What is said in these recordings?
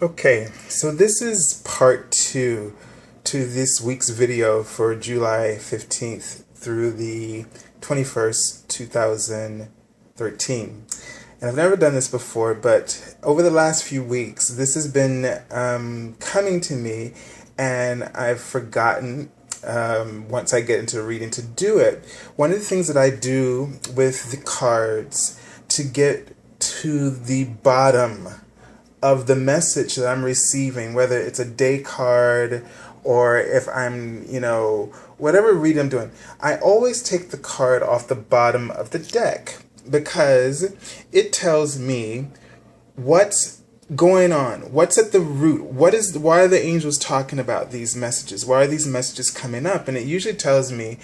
Okay, so this is part two to this week's video for July 15th through the 21st, 2013. And I've never done this before, but over the last few weeks, this has been coming to me, and I've forgotten once I get into reading to do it. One of the things that I do with the cards to get to the bottom of the message that I'm receiving, whether it's a day card or if I'm, whatever read I'm doing, I always take the card off the bottom of the deck because it tells me what's going on, what's at the root, why are the angels talking about these messages, why are these messages coming up, and it usually tells me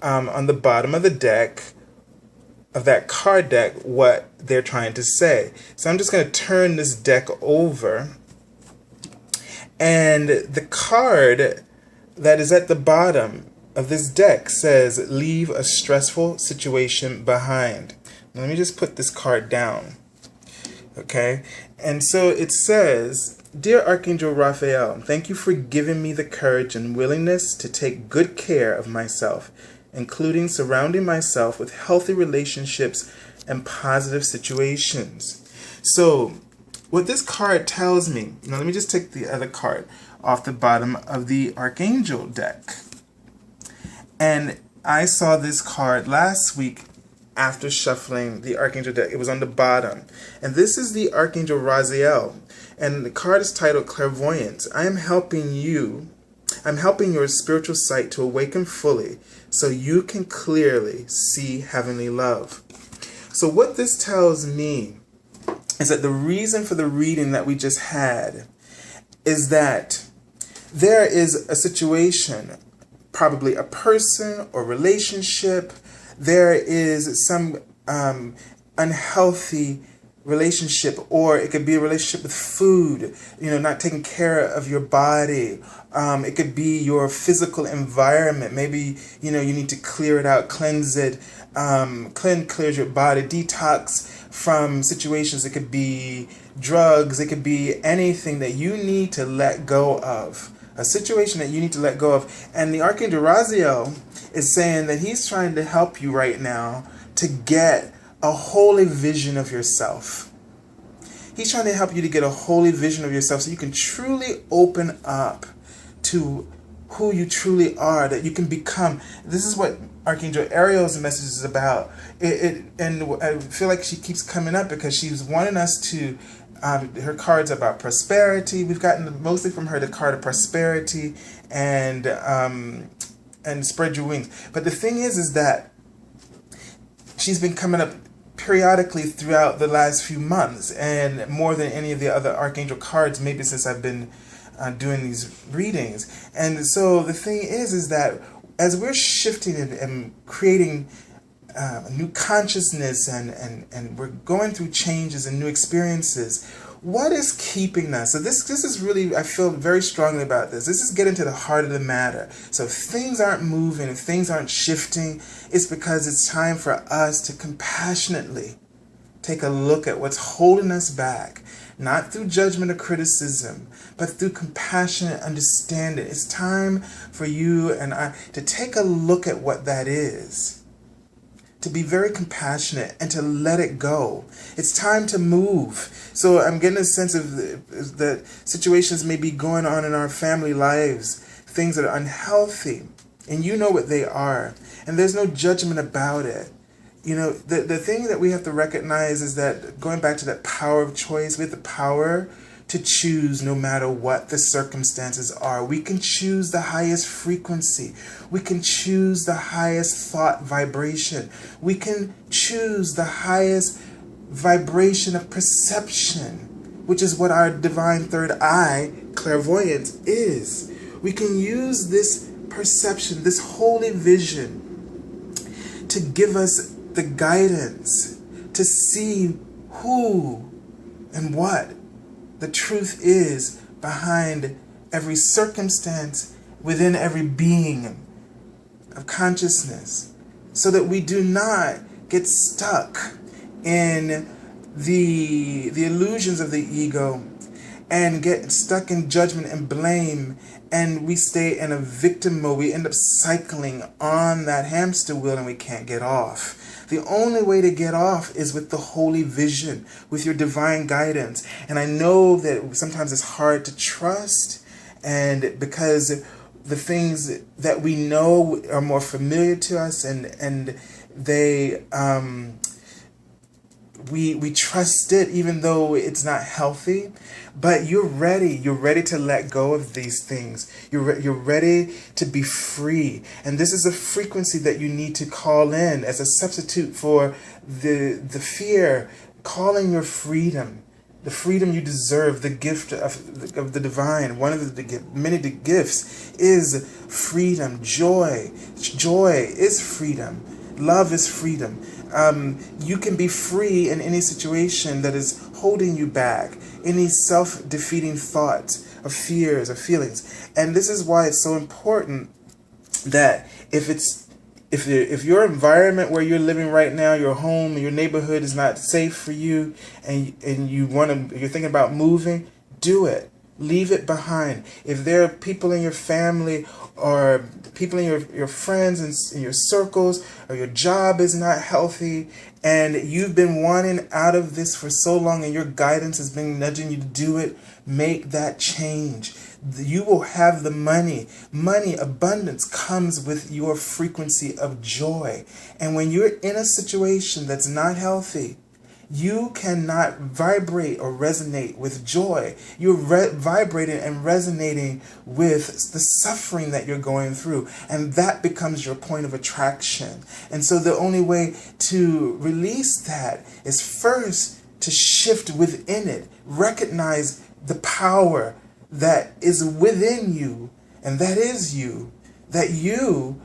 on the bottom of the deck of that card deck what they're trying to say. So I'm just going to turn this deck over, and the card that is at the bottom of this deck says leave a stressful situation behind. Now, let me just put this card down. Okay, and so it says, Dear Archangel Raphael, thank you for giving me the courage and willingness to take good care of myself, including surrounding myself with healthy relationships and positive situations. So, what this card tells me, now let me just take the other card off the bottom of the Archangel deck. And I saw this card last week after shuffling the Archangel deck. It was on the bottom. And this is the Archangel Raziel. And the card is titled Clairvoyance. I'm helping your spiritual sight to awaken fully so you can clearly see heavenly love. So what this tells me is that the reason for the reading that we just had is that there is a situation, probably a person or relationship. There is some unhealthy relationship, or it could be a relationship with food, not taking care of your body. It could be your physical environment. Maybe, you need to clear it out, cleanse it, clears your body, detox from situations. It could be drugs. It could be anything that you need to let go of. A situation that you need to let go of. And the Archangel Raziel is saying that he's trying to help you right now to get a holy vision of yourself. He's trying to help you to get a holy vision of yourself so you can truly open up to who you truly are, that you can become. This is what Archangel Ariel's message is about. And I feel like she keeps coming up because she's wanting us to her card's about prosperity. We've gotten mostly from her the card of prosperity and spread your wings. But the thing is that she's been coming up periodically throughout the last few months, and more than any of the other Archangel cards, maybe since I've been doing these readings. And so the thing is that as we're shifting and creating new consciousness and we're going through changes and new experiences, what is keeping us? So this is really, I feel very strongly about this. This is getting to the heart of the matter. So if things aren't moving, if things aren't shifting, it's because it's time for us to compassionately take a look at what's holding us back, not through judgment or criticism, but through compassionate understanding. It's time for you and I to take a look at what that is, to be very compassionate and to let it go. It's time to move. So I'm getting a sense of that situations may be going on in our family lives, things that are unhealthy, and you know what they are, and there's no judgment about it. The thing that we have to recognize is that, going back to that power of choice, we have the power to choose no matter what the circumstances are. We can choose the highest frequency. We can choose the highest thought vibration. We can choose the highest vibration of perception, which is what our divine third eye, clairvoyance, is. We can use this perception, this holy vision, to give us the guidance to see who and what the truth is behind every circumstance, within every being of consciousness, so that we do not get stuck in the illusions of the ego and get stuck in judgment and blame, and we stay in a victim mode. We end up cycling on that hamster wheel and we can't get off. The only way to get off is with the holy vision, with your divine guidance. And I know that sometimes it's hard to trust, and because the things that we know are more familiar to us, and they we trust it even though it's not healthy. But you're ready to let go of these things. You're ready to be free, and this is a frequency that you need to call in as a substitute for the fear. Call in your freedom, the freedom you deserve, the gift of the divine. One of the many gifts is freedom. Joy is freedom. Love is freedom. You can be free in any situation that is holding you back, any self-defeating thoughts or fears or feelings. And this is why it's so important that if your environment where you're living right now, your home, your neighborhood is not safe for you, and you're thinking about moving, do it. Leave it behind. If there are people in your family or people in your friends and in your circles, or your job is not healthy, and you've been wanting out of this for so long and your guidance has been nudging you to do it, make that change. You will have the money. Money, abundance comes with your frequency of joy. And when you're in a situation that's not healthy, you cannot vibrate or resonate with joy. You're vibrating and resonating with the suffering that you're going through, and that becomes your point of attraction. And so the only way to release that is first to shift within it, recognize the power that is within you, and that is you, that you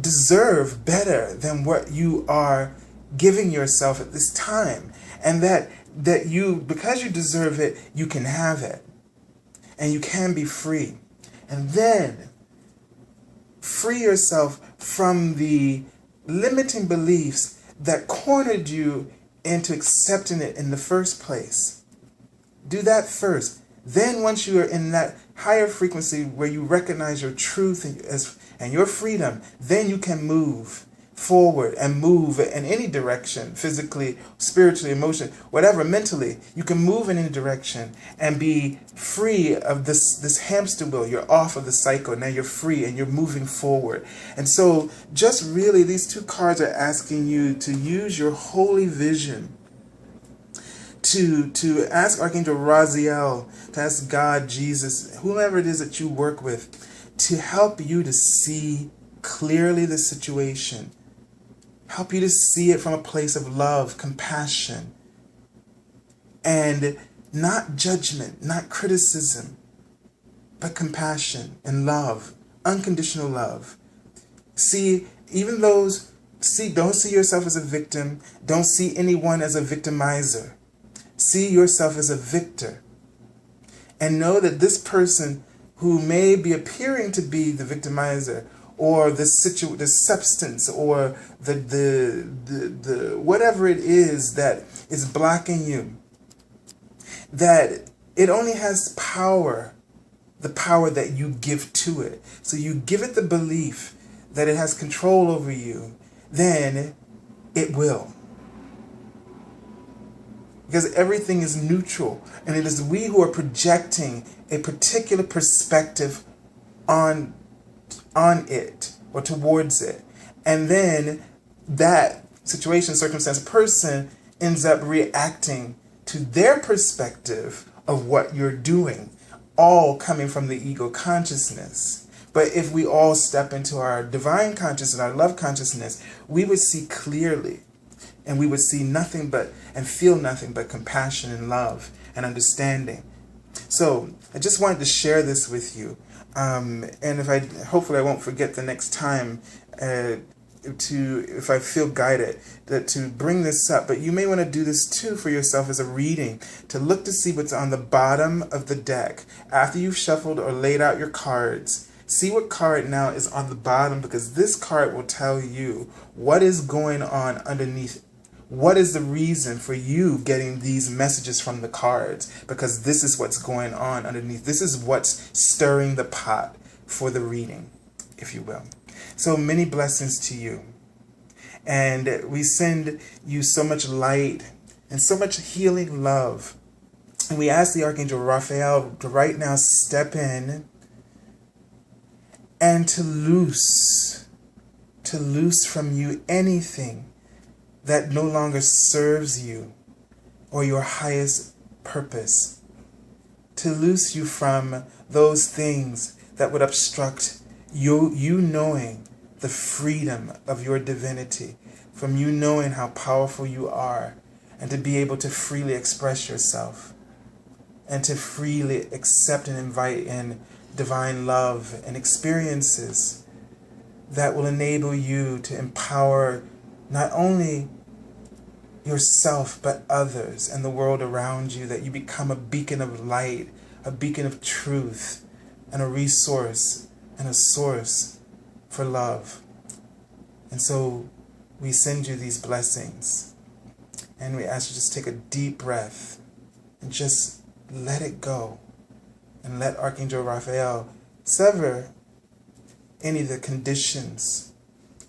deserve better than what you are giving yourself at this time, and that you, because you deserve it, you can have it, and you can be free. And then free yourself from the limiting beliefs that cornered you into accepting it in the first place. Do that first. Then once you are in that higher frequency where you recognize your truth and your freedom, then you can move forward and move in any direction, physically, spiritually, emotionally, whatever, mentally. You can move in any direction and be free of this hamster wheel. You're off of the cycle. Now you're free and you're moving forward. And so just really, these two cards are asking you to use your holy vision, to ask Archangel Raziel, to ask God, Jesus, whomever it is that you work with, to help you to see clearly the situation. Help you to see it from a place of love, compassion, and not judgment, not criticism, but compassion and love, unconditional love. See, don't see yourself as a victim. Don't see anyone as a victimizer. See yourself as a victor. And know that this person who may be appearing to be the victimizer, or the substance, or the whatever it is that is blocking you, that it only has power, the power that you give to it. So you give it the belief that it has control over you, then it will. Because everything is neutral, and it is we who are projecting a particular perspective on it or towards it. And then that situation, circumstance, person ends up reacting to their perspective of what you're doing, all coming from the ego consciousness. But if we all step into our divine consciousness, our love consciousness, we would see clearly, and we would see nothing but, and feel nothing but compassion and love and understanding. So I just wanted to share this with you. And hopefully I won't forget the next time if I feel guided to bring this up. But you may want to do this too for yourself as a reading, to look to see what's on the bottom of the deck. After you've shuffled or laid out your cards, see what card now is on the bottom, because this card will tell you what is going on underneath, what is the reason for you getting these messages from the cards? Because this is what's going on underneath. This is what's stirring the pot for the reading, if you will. So many blessings to you. And we send you so much light and so much healing love. And we ask the Archangel Raphael to right now step in and to loose from you anything that no longer serves you or your highest purpose. To loose you from those things that would obstruct you knowing the freedom of your divinity, from you knowing how powerful you are, and to be able to freely express yourself, and to freely accept and invite in divine love and experiences that will enable you to empower not only yourself but others and the world around you, that you become a beacon of light, a beacon of truth, and a resource and a source for love. And so we send you these blessings, and we ask you to just take a deep breath and just let it go, and let Archangel Raphael sever any of the conditions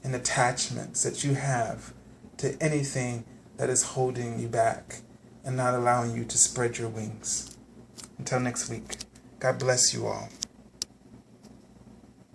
and attachments that you have to anything that is holding you back and not allowing you to spread your wings. Until next week, God bless you all.